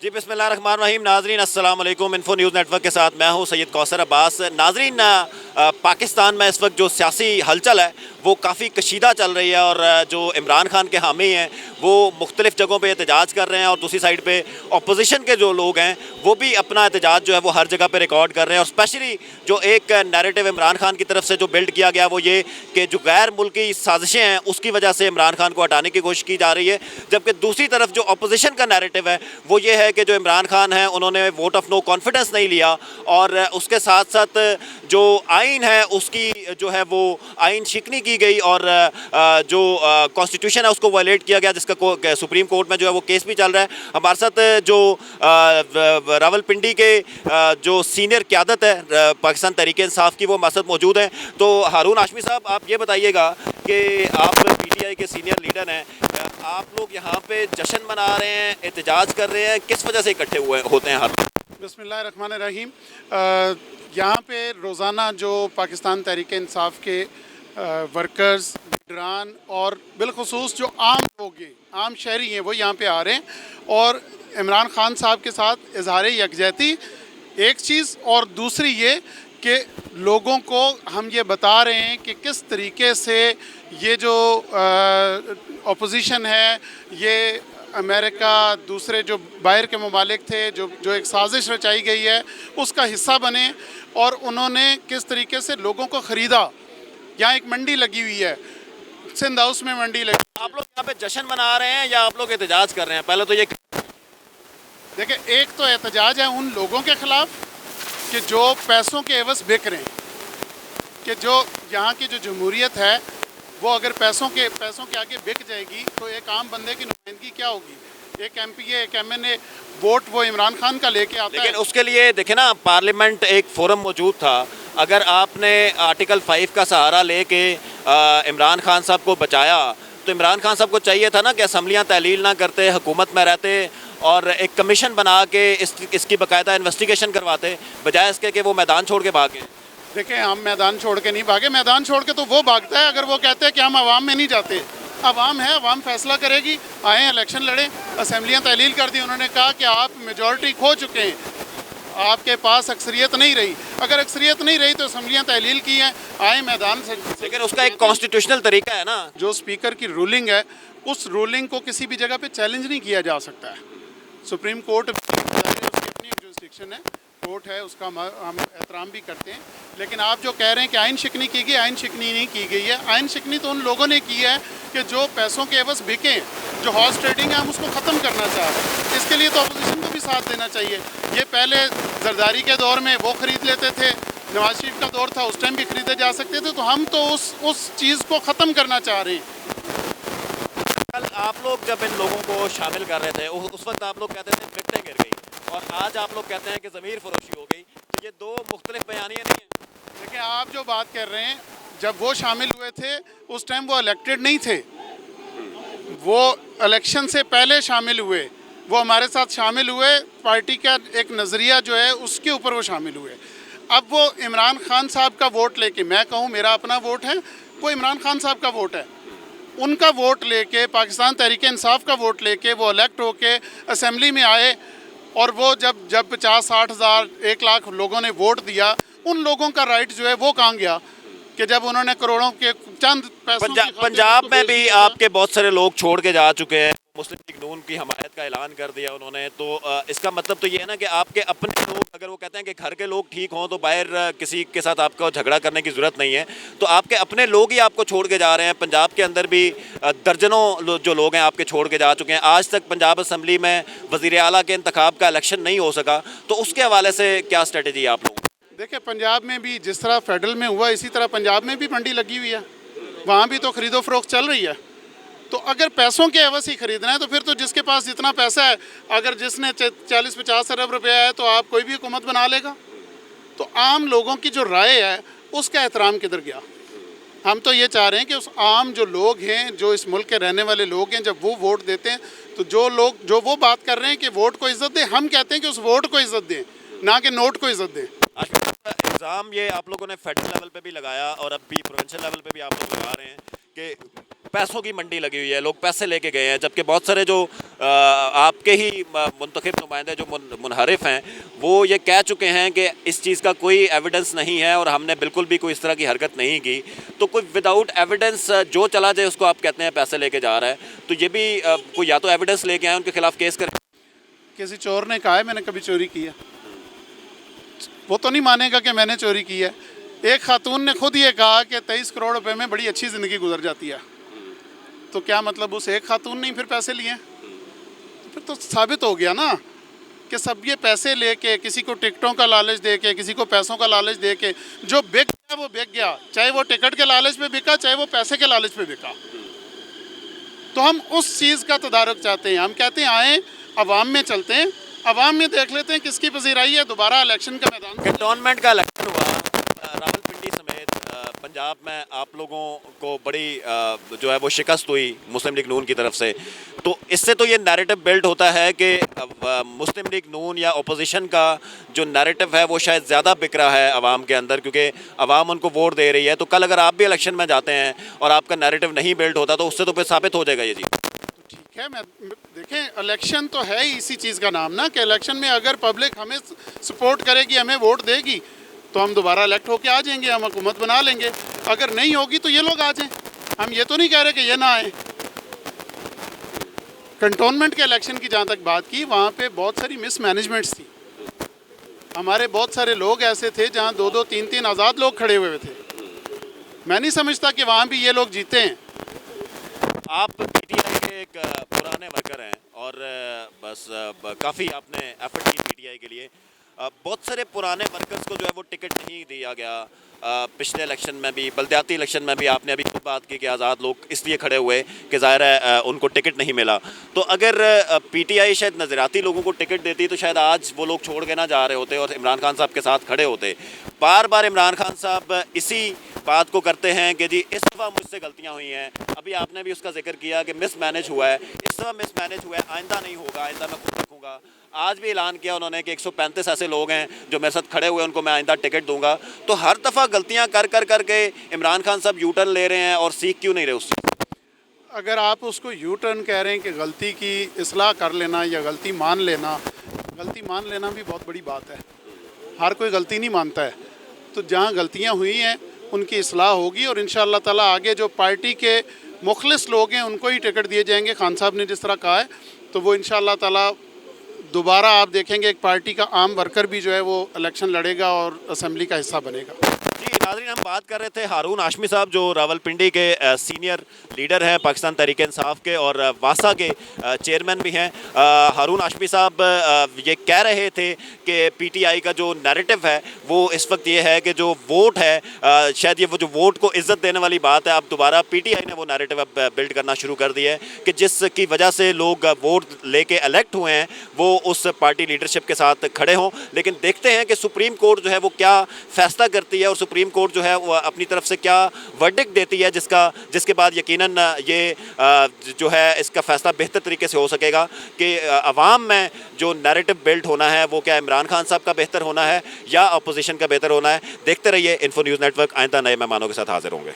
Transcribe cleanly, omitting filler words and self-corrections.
जी बिस्मिल्लाहिर्रहमानिर्रहीम। नाजरीन अस्सलाम वालेकुम। इन्फो न्यूज़ नेटवर्क के साथ मैं हूं सैयद कौसर अब्बास। नाजरीन, पाकिस्तान में इस वक्त जो सियासी हलचल है वो काफ़ी कशीदा चल रही है और जो इमरान खान के हामी हैं वो मुख्तलिफ़ जगहों पे एहतजाज कर रहे हैं और दूसरी साइड पे अपोजिशन के जो लोग हैं वो भी अपना एहतजाज जो है वो हर जगह पे रिकॉर्ड कर रहे हैं। और स्पेशली जो एक नैरेटिव इमरान खान की तरफ से जो बिल्ड किया गया वो ये कि जो गैर मुल्की साजिशें हैं उसकी वजह से इमरान खान को हटाने की कोशिश की जा रही है, जबकि दूसरी तरफ जो अपोजिशन का नैरेटिव है वो ये है कि जो इमरान खान है उन्होंने वोट ऑफ नो कॉन्फिडेंस नहीं लिया और उसके साथ साथ जो आइन है उसकी जो है वो आइन शिकनी की गई और जो कॉन्स्टिट्यूशन है उसको वायलेट किया गया, जिसका सुप्रीम कोर्ट में जो है वो केस भी चल रहा है। हमारे साथ जो रावलपिंडी के जो सीनियर क़यादत है पाकिस्तान तहरीक इंसाफ की वो हमारे साथ मौजूद हैं। तो हारून हाशमी साहब, आप ये बताइएगा कि आप पीटीआई के सीनियर लीडर हैं, आप लोग यहाँ पे जश्न मना रहे हैं, एहतजाज कर रहे हैं, किस वजह से इकट्ठे हुए होते हैं? बिस्मिल्लाहिर्रहमानिर्रहीम। यहाँ पे रोज़ाना जो पाकिस्तान तहरीक इंसाफ के वर्कर्स, लीडरान और बिलखुसूस जो आम लोग हैं, आम शहरी हैं, वो यहाँ पे आ रहे हैं और इमरान खान साहब के साथ इजहार यकजहती एक चीज़, और दूसरी ये कि लोगों को हम ये बता रहे हैं कि किस तरीके से ये जो अपोजिशन है, ये अमेरिका, दूसरे जो बाहर के ममालिक थे, जो एक साजिश रचाई गई है उसका हिस्सा बने और उन्होंने किस तरीके से लोगों को ख़रीदा। यहाँ एक मंडी लगी हुई है, सिंध हाउस में मंडी लगी। आप लोग यहाँ पे जश्न मना रहे हैं या आप लोग एहतजाज कर रहे हैं? पहले तो ये देखिए, एक तो एहतजाज है उन लोगों के ख़िलाफ़ कि जो पैसों के एवज़ बिक रहे हैं, कि जो यहाँ की जो जमहूरियत है वो अगर पैसों के आगे बिक जाएगी तो एक आम बंदे की नुमाइंदगी क्या होगी? एक एमपीए, एक एमएनए वोट वो इमरान खान का लेके आता है। लेकिन उसके लिए देखे ना, पार्लियामेंट एक फोरम मौजूद था। अगर आपने आर्टिकल 5 का सहारा लेके इमरान खान साहब को बचाया तो इमरान खान साहब को चाहिए था ना कि असम्बलियाँ तहलील ना करते, हुकूमत में रहते और एक कमीशन बना के इसकी बाकायदा इन्वेस्टिगेशन करवाते, बजाय इसके कि वो मैदान छोड़ के भागे। देखें, हम मैदान छोड़ के नहीं भागे। मैदान छोड़ के तो वो भागता है अगर वो कहते हैं कि हम आवाम में नहीं जाते। आवाम है, आवाम फैसला करेगी। आए इलेक्शन लड़े, असम्बलियाँ तहलील कर दी। उन्होंने कहा कि आप मेजॉरिटी खो चुके हैं, आपके पास अक्सरियत नहीं रही। अगर अक्सरियत नहीं रही तो असम्बलियाँ तहलील की हैं, आए मैदान से। लेकिन उसका एक कॉन्स्टिट्यूशनल तरीका है ना, जो स्पीकर की रूलिंग है उस रूलिंग को किसी भी जगह पे चैलेंज नहीं किया जा सकता है। सुप्रीम कोर्ट उसकी अपनी एक जुरिस्डिक्शन है, कोर्ट है, उसका हम एहतराम भी करते हैं। लेकिन आप जो कह रहे हैं कि आइन शिकनी की गई, आइन शिकनी नहीं की गई है। आइन शिकनी तो उन लोगों ने की है कि जो पैसों के एवज़ बिके, जो हॉर्स ट्रेडिंग है, हम उसको ख़त्म करना चाह रहे हैं। इसके लिए तो अपोजिशन को भी साथ देना चाहिए। ये पहले जरदारी के दौर में वो ख़रीद लेते थे, नवाज शरीफ का दौर था, उस टाइम भी ख़रीदे जा सकते थे। तो हम तो उस चीज़ को ख़त्म करना चाह रहे हैं। कल आप लोग जब इन लोगों को शामिल कर रहे थे उस वक्त आप लोग कहते थे विकटें गिर गई, और आज आप लोग कहते हैं कि ज़मीर फरोशी हो गई। तो ये दो मुख्तलिफ बयानियाँ नहीं हैं। देखिए, आप जो बात कर रहे हैं, जब वो शामिल हुए थे उस टाइम वो इलेक्टेड नहीं थे, वो इलेक्शन से पहले शामिल हुए। वो हमारे साथ शामिल हुए, पार्टी का एक नज़रिया जो है उसके ऊपर वो शामिल हुए। अब वो इमरान खान साहब का वोट लेके, मैं कहूँ मेरा अपना वोट है, वो इमरान खान साहब का वोट है, उनका वोट लेके, पाकिस्तान तहरीक इंसाफ का वोट लेके वो इलेक्ट होके असम्बली में आए। और वो जब 50-60 हज़ार 1 लाख लोगों ने वोट दिया, उन लोगों का राइट जो है वो कहाँ गया कि जब उन्होंने करोड़ों के चंद पैसों पंजाब में भी आपके बहुत सारे लोग छोड़ के जा चुके हैं, मुस्लिम लीग नून की हमायत का ऐलान कर दिया उन्होंने। तो इसका मतलब तो ये है ना कि आपके अपने लोग, अगर वो कहते हैं कि घर के लोग ठीक हों तो बाहर किसी के साथ आपको झगड़ा करने की ज़रूरत नहीं है, तो आपके अपने लोग ही आपको छोड़ के जा रहे हैं। पंजाब के अंदर भी दर्जनों जो लोग हैं आपके छोड़ के जा चुके हैं। आज तक पंजाब असम्बली में वज़ीर आला के इंतखाब का इलेक्शन नहीं हो सका, तो उसके हवाले से क्या स्ट्रेटजी है आप लोगों? देखिए, पंजाब में भी जिस तरह फेडरल में हुआ, इसी तरह पंजाब में भी मंडी लगी हुई है, वहाँ भी तो खरीदो फरोख्त चल रही है। तो अगर पैसों के एवज़ ही ख़रीदना है तो फिर तो जिसके पास जितना पैसा है, अगर जिसने 40-50 अरब रुपया है तो आप कोई भी हुकूमत बना लेगा। तो आम लोगों की जो राय है उसका एहतराम किधर गया? हम तो ये चाह रहे हैं कि उस आम जो लोग हैं, जो इस मुल्क के रहने वाले लोग हैं, जब वो वोट देते हैं तो जो लोग जो वो बात कर रहे हैं कि वोट को इज़्ज़त दें, हम कहते हैं कि उस वोट को इज़्ज़त दें, ना कि नोट को इज़्ज़त दें। इल्ज़ाम ये आप लोगों ने फेडरल लेवल पे भी लगाया और अब भी प्रोविंशियल लेवल पे भी आप लोग लगा रहे हैं कि पैसों की मंडी लगी हुई है, लोग पैसे लेके गए हैं, जबकि बहुत सारे जो आपके ही मुंतखब नुमाइंदे जो मुनहरिफ हैं वो ये कह चुके हैं कि इस चीज़ का कोई एविडेंस नहीं है और हमने बिल्कुल भी कोई इस तरह की हरकत नहीं की। तो कोई विदाउट एविडेंस जो चला जाए उसको आप कहते हैं पैसे लेके जा रहा है, तो ये भी कोई या तो एविडेंस लेके आए उनके खिलाफ केस करें। किसी चोर ने कहा है मैंने कभी चोरी की है, वो तो नहीं मानेगा कि मैंने चोरी की है। एक खातून ने खुद ये कहा कि 23 करोड़ रुपए में बड़ी अच्छी ज़िंदगी गुजर जाती है, तो क्या मतलब उस एक खातून ने ही फिर पैसे लिए? तो फिर तो साबित हो गया ना कि सब ये पैसे लेके, किसी को टिकटों का लालच दे के, किसी को पैसों का लालच दे के, जो बिक गया वो बिक गया, चाहे वो टिकट के लालच पे बिका, चाहे वो पैसे के लालच पे बिका। तो हम उस चीज़ का तदारुक चाहते हैं। हम कहते हैं आए अवाम में चलते हैं, अवाम में देख लेते हैं किसकी पजीराई है, दोबारा इलेक्शन का मैदान। कंटोनमेंट का इलेक्शन हुआ रावलपिंडी समेत पंजाब में, आप लोगों को बड़ी जो है वो शिकस्त हुई मुस्लिम लीग नून की तरफ से। तो इससे तो ये नैरेटिव बिल्ड होता है कि मुस्लिम लीग नून या अपोजिशन का जो नैरेटिव है वो शायद ज़्यादा बिक रहा है आवाम के अंदर, क्योंकि आवाम उनको वोट दे रही है। तो कल अगर आप भी इलेक्शन में जाते हैं और आपका नैरेटिव नहीं बिल्ड होता तो उससे तो फिर साबित हो जाएगा ये जी। ठीक है, मैं देखें इलेक्शन तो है ही इसी चीज़ का नाम ना, कि इलेक्शन में अगर पब्लिक हमें सपोर्ट करेगी, हमें वोट देगी, तो हम दोबारा इलेक्ट होके आ जाएंगे, हम हुकूमत बना लेंगे। अगर नहीं होगी तो ये लोग आ जाएं। हम ये तो नहीं कह रहे कि ये ना आए। कंटोनमेंट के इलेक्शन की जहाँ तक बात की, वहाँ पे बहुत सारी मिसमैनेजमेंट्स थी। हमारे बहुत सारे लोग ऐसे थे जहाँ 2-2, 3-3 आज़ाद लोग खड़े हुए थे। मैं नहीं समझता कि वहाँ भी ये लोग जीते हैं। आप पीटीआई के एक पुराने वर्कर हैं और बस काफ़ी आपने एफर्ट की पीटीआई के लिए। बहुत सारे पुराने वर्कर्स को जो है वो टिकट नहीं दिया गया। पिछले इलेक्शन में भी, बलदियाती इलेक्शन में भी आपने अभी खुद बात की कि आज़ाद लोग इसलिए खड़े हुए कि ज़ाहिर है उनको टिकट नहीं मिला। तो अगर पीटीआई शायद नज़रियाती लोगों को टिकट देती तो शायद आज वो लोग छोड़ के ना जा रहे होते और इमरान खान साहब के साथ खड़े होते। बार बार इमरान खान साहब इसी बात को करते हैं कि जी इस दफ़ा मुझसे गलतियां हुई हैं। अभी आपने भी उसका जिक्र किया कि मिसमैनेज हुआ है, इस दफ़ा मिसमैनेज हुआ है, आइंदा नहीं होगा, आइंदा मैं खुद रखूँगा। आज भी ऐलान किया उन्होंने कि 135 ऐसे लोग हैं जो मेरे साथ खड़े हुए उनको मैं आइंदा टिकट दूंगा। तो हर दफ़ा गलतियां कर कर करके इमरान खान साहब यू टर्न ले रहे हैं और सीख क्यों नहीं रहे उससे? अगर आप उसको यू टर्न कह रहे हैं कि गलती की इस्लाह कर लेना या गलती मान लेना भी बहुत बड़ी बात है। हर कोई गलती नहीं मानता है। तो जहाँ गलतियाँ हुई हैं उनकी इस्लाह होगी और इंशाअल्लाह ताला आगे जो पार्टी के मुखलिस लोग हैं उनको ही टिकट दिए जाएंगे। खान साहब ने जिस तरह कहा है तो वो इंशाअल्लाह ताला दोबारा आप देखेंगे एक पार्टी का आम वर्कर भी जो है वो इलेक्शन लड़ेगा और असेंबली का हिस्सा बनेगा। जी नाज़रीन, हम बात कर रहे थे हारून हाशमी साहब जो रावलपिंडी के सीनियर लीडर हैं पाकिस्तान तहरीक इंसाफ के और वासा के चेयरमैन भी हैं। हारून हाशमी साहब ये कह रहे थे कि पीटीआई का जो नैरेटिव है वो इस वक्त ये है कि जो वोट है शायद ये वो जो वोट को इज्जत देने वाली बात है, अब दोबारा पीटीआई ने वो नैरेटिव अब बिल्ड करना शुरू कर दिया है कि जिसकी वजह से लोग वोट लेके इलेक्ट हुए हैं वो उस पार्टी लीडरशिप के साथ खड़े हों। लेकिन देखते हैं कि सुप्रीम कोर्ट जो है वो क्या फैसला करती है और सुप्रीम कोर्ट जो है वो अपनी तरफ से क्या वर्डिक्ट देती है जिसके बाद यकीनन ये जो है इसका फैसला बेहतर तरीके से हो सकेगा कि अवाम में जो नैरेटिव बिल्ड होना है वो क्या इमरान खान साहब का बेहतर होना है या अपोजिशन का बेहतर होना है। देखते रहिए इन्फो न्यूज़ नेटवर्क, आइंदा नए मेहमानों के साथ हाजिर होंगे।